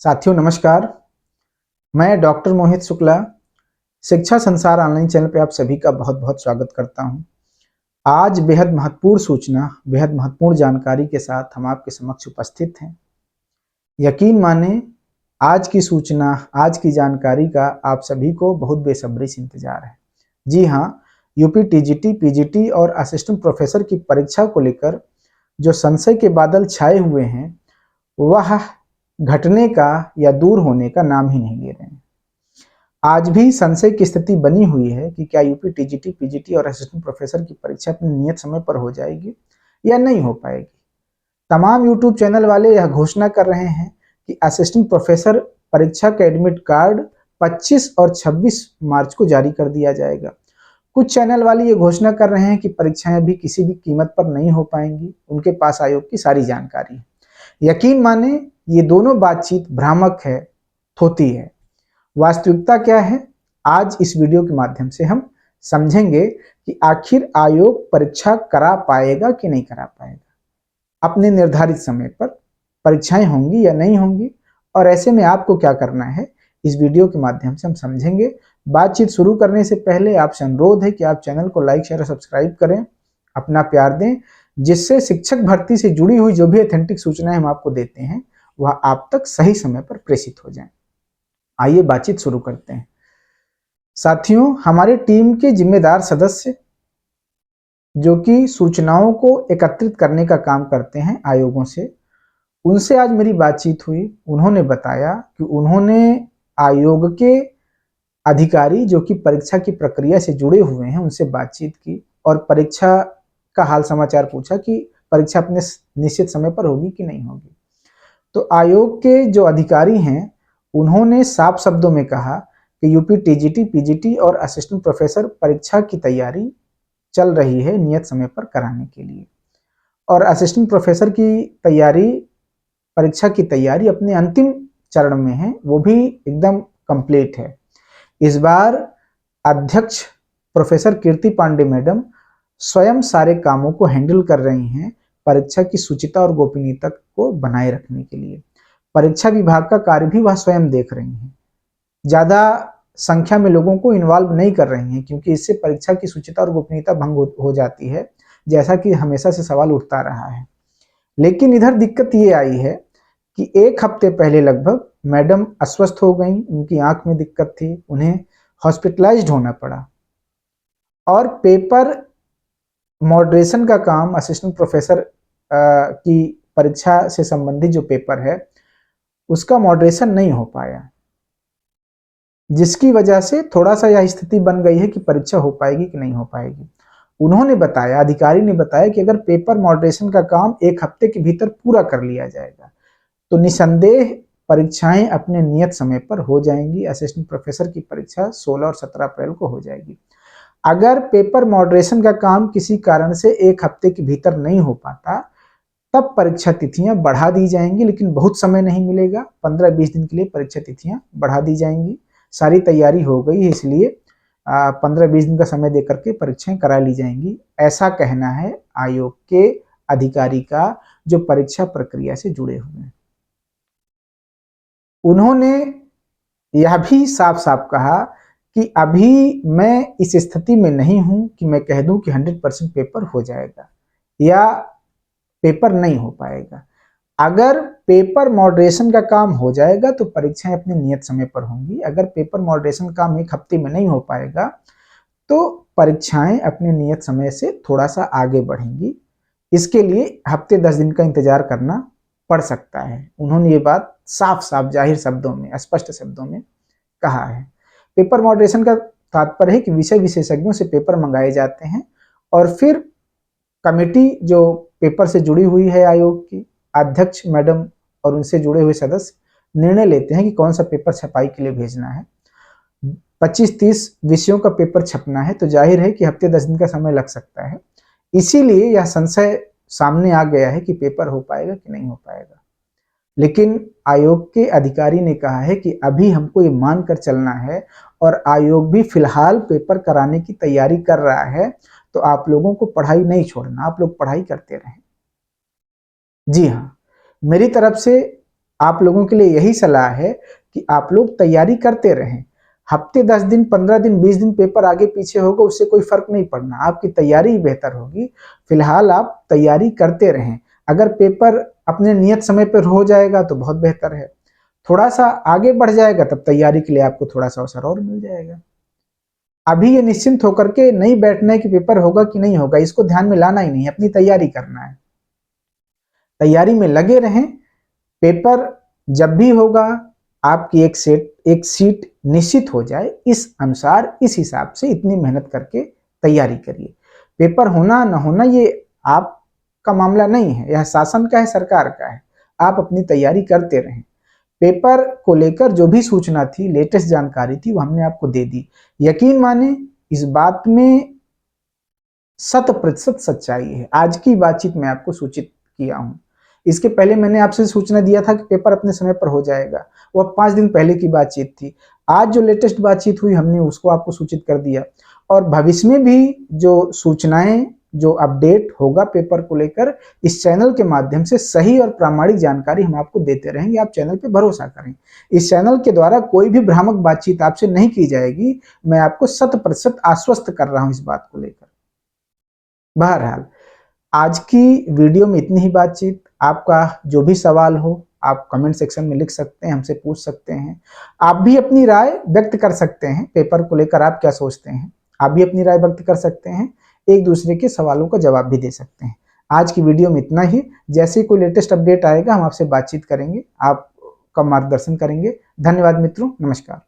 साथियों नमस्कार, मैं डॉक्टर मोहित शुक्ला शिक्षा संसार ऑनलाइन चैनल पे आप सभी का बहुत बहुत स्वागत करता हूं। आज बेहद महत्वपूर्ण सूचना, बेहद महत्वपूर्ण जानकारी के साथ हम आपके समक्ष उपस्थित हैं। यकीन माने आज की सूचना, आज की जानकारी का आप सभी को बहुत बेसब्री से इंतजार है। जी हाँ, यूपी टीजीटी, पीजीटी और असिस्टेंट प्रोफेसर की परीक्षा को लेकर जो संशय के बादल छाए हुए हैं वह घटने का या दूर होने का नाम ही नहीं ले रहे हैं। आज भी संशय की स्थिति बनी हुई है कि क्या यूपी टीजीटी, पीजीटी और असिस्टेंट प्रोफेसर की परीक्षा अपने नियत समय पर हो जाएगी या नहीं हो पाएगी। तमाम यूट्यूब चैनल वाले यह घोषणा कर रहे हैं कि असिस्टेंट प्रोफेसर परीक्षा का एडमिट कार्ड 25 और 26 मार्च को जारी कर दिया जाएगा। कुछ चैनल वाले ये घोषणा कर रहे हैं कि परीक्षाएं भी किसी भी कीमत पर नहीं हो पाएंगी, उनके पास आयोग की सारी जानकारी है। यकीन माने ये दोनों बातचीत भ्रामक है, थोती है। वास्तविकता क्या है, आज इस वीडियो के माध्यम से हम समझेंगे कि आखिर आयोग परीक्षा करा पाएगा कि नहीं करा पाएगा। अपने निर्धारित समय पर परीक्षाएं होंगी या नहीं होंगी, और ऐसे में आपको क्या करना है इस वीडियो के माध्यम से हम समझेंगे। बातचीत शुरू करने से पहले आपसे अनुरोध है कि आप चैनल को लाइक, शेयर और सब्सक्राइब करें, अपना प्यार दें, जिससे शिक्षक भर्ती से जुड़ी हुई जो भी ऑथेंटिक सूचनाएं हम आपको देते हैं वह आप तक सही समय पर प्रेषित हो जाएं। आइए बातचीत शुरू करते हैं। साथियों, हमारे टीम के जिम्मेदार सदस्य जो कि सूचनाओं को एकत्रित करने का काम करते हैं आयोगों से, उनसे आज मेरी बातचीत हुई। उन्होंने बताया कि उन्होंने आयोग के अधिकारी जो कि परीक्षा की प्रक्रिया से जुड़े हुए हैं उनसे बातचीत की और परीक्षा का हाल समाचार पूछा कि परीक्षा अपने निश्चित समय पर होगी कि नहीं होगी। तो आयोग के जो अधिकारी हैं उन्होंने साफ शब्दों में कहा कि यूपी टीजीटी, पीजीटी और असिस्टेंट प्रोफेसर परीक्षा की तैयारी चल रही है नियत समय पर कराने के लिए, और असिस्टेंट प्रोफेसर की तैयारी, परीक्षा की तैयारी अपने अंतिम चरण में है, वो भी एकदम कंप्लीट है। इस बार अध्यक्ष प्रोफेसर कीर्ति पांडे मैडम स्वयं सारे कामों को हैंडल कर रही हैं परीक्षा की शुचिता और गोपनीयता को बनाए रखने के लिए। परीक्षा विभाग का कार्य भी वह स्वयं देख रही हैं, ज्यादा संख्या में लोगों को इन्वॉल्व नहीं कर रही हैं, क्योंकि इससे परीक्षा की शुचिता और गोपनीयता भंग हो जाती है, जैसा कि हमेशा से सवाल उठता रहा है। लेकिन इधर दिक्कत ये आई है कि एक हफ्ते पहले लगभग मैडम अस्वस्थ हो गई, उनकी आंख में दिक्कत थी, उन्हें हॉस्पिटलाइज्ड होना पड़ा, और पेपर मॉडरेशन का काम असिस्टेंट प्रोफेसर की परीक्षा से संबंधित जो पेपर है उसका मॉडरेशन नहीं हो पाया, जिसकी वजह से थोड़ा सा यह स्थिति बन गई है कि परीक्षा हो पाएगी कि नहीं हो पाएगी। उन्होंने बताया, अधिकारी ने बताया कि अगर पेपर मॉडरेशन का काम एक हफ्ते के भीतर पूरा कर लिया जाएगा तो निसंदेह परीक्षाएं अपने नियत समय पर हो जाएंगी। असिस्टेंट प्रोफेसर की परीक्षा 16 और 17 अप्रैल को हो जाएगी। अगर पेपर मॉडरेशन का काम किसी कारण से एक हफ्ते के भीतर नहीं हो पाता तब परीक्षा तिथियां बढ़ा दी जाएंगी, लेकिन बहुत समय नहीं मिलेगा। 15-20 दिन के लिए परीक्षा तिथियां बढ़ा दी जाएंगी। सारी तैयारी हो गई है, इसलिए 15-20 दिन का समय देकर के परीक्षाएं करा ली जाएंगी, ऐसा कहना है आयोग के अधिकारी का जो परीक्षा प्रक्रिया से जुड़े हुए हैं। उन्होंने यह भी साफ साफ कहा कि अभी मैं इस स्थिति में नहीं हूं कि मैं कह दूं कि 100% पेपर हो जाएगा या पेपर नहीं हो पाएगा। अगर पेपर मॉडरेशन का काम हो जाएगा तो परीक्षाएं अपने नियत समय पर होंगी। अगर पेपर मॉडरेशन काम एक हफ्ते में नहीं हो पाएगा तो परीक्षाएं अपने नियत समय से थोड़ा सा आगे बढ़ेंगी। इसके लिए हफ्ते 10 दिन का इंतजार करना पड़ सकता है। उन्होंने ये बात साफ साफ जाहिर शब्दों में, स्पष्ट शब्दों में कहा है। पेपर मॉडरेशन का तात्पर्य है कि विषय विशेषज्ञों से पेपर मंगाए जाते हैं और फिर कमेटी जो पेपर से जुड़ी हुई है, आयोग की अध्यक्ष मैडम और उनसे जुड़े हुए सदस्य निर्णय लेते हैं कि कौन सा पेपर छपाई के लिए भेजना है। 25-30 विषयों का पेपर छपना है तो जाहिर है कि हफ्ते 10 दिन का समय लग सकता है। इसीलिए यह संशय सामने आ गया है कि पेपर हो पाएगा कि नहीं हो पाएगा। लेकिन आयोग के अधिकारी ने कहा है कि अभी हमको ये मानकर चलना है, और आयोग भी फिलहाल पेपर कराने की तैयारी कर रहा है, तो आप लोगों को पढ़ाई नहीं छोड़ना, आप लोग पढ़ाई करते रहें। जी हाँ, मेरी तरफ से आप लोगों के लिए यही सलाह है कि आप लोग तैयारी करते रहें। हफ्ते 10 दिन, 15 दिन, 20 दिन पेपर आगे पीछे होगा, उससे कोई फर्क नहीं पड़ना, आपकी तैयारी ही बेहतर होगी। फिलहाल आप तैयारी करते रहें। अगर पेपर अपने नियत समय पर हो जाएगा तो बहुत बेहतर है, थोड़ा सा आगे बढ़ जाएगा तब तैयारी के लिए आपको थोड़ा सा अवसर और मिल जाएगा। अभी ये निश्चिंत होकर के नहीं बैठना है कि पेपर होगा कि नहीं होगा, इसको ध्यान में लाना ही नहीं, अपनी तैयारी करना है। तैयारी में लगे रहें। पेपर जब भी होगा आपकी एक सीट निश्चित हो जाए, इस अनुसार इस हिसाब से इतनी मेहनत करके तैयारी करिए। पेपर होना न होना ये आपका मामला नहीं है, यह शासन का है, सरकार का है। आप अपनी तैयारी करते रहें। पेपर को लेकर जो भी सूचना थी, लेटेस्ट जानकारी थी, वो हमने आपको दे दी। यकीन माने इस बात में 100% सच्चाई है। आज की बातचीत में आपको सूचित किया हूं। इसके पहले मैंने आपसे सूचना दिया था कि पेपर अपने समय पर हो जाएगा, वो 5 दिन पहले की बातचीत थी। आज जो लेटेस्ट बातचीत हुई हमने उसको आपको सूचित कर दिया, और भविष्य में भी जो सूचनाएं, जो अपडेट होगा पेपर को लेकर, इस चैनल के माध्यम से सही और प्रामाणिक जानकारी हम आपको देते रहेंगे। आप चैनल पे भरोसा करें। इस चैनल के द्वारा कोई भी भ्रामक बातचीत आपसे नहीं की जाएगी, मैं आपको 100% आश्वस्त कर रहा हूं इस बात को लेकर। बहरहाल आज की वीडियो में इतनी ही बातचीत। आपका जो भी सवाल हो आप कमेंट सेक्शन में लिख सकते हैं, हमसे पूछ सकते हैं। आप भी अपनी राय व्यक्त कर सकते हैं, पेपर को लेकर आप क्या सोचते हैं, आप भी अपनी राय व्यक्त कर सकते हैं। एक दूसरे के सवालों का जवाब भी दे सकते हैं। आज की वीडियो में इतना ही। जैसे ही कोई लेटेस्ट अपडेट आएगा हम आपसे बातचीत करेंगे, आपका मार्गदर्शन करेंगे। धन्यवाद मित्रों, नमस्कार।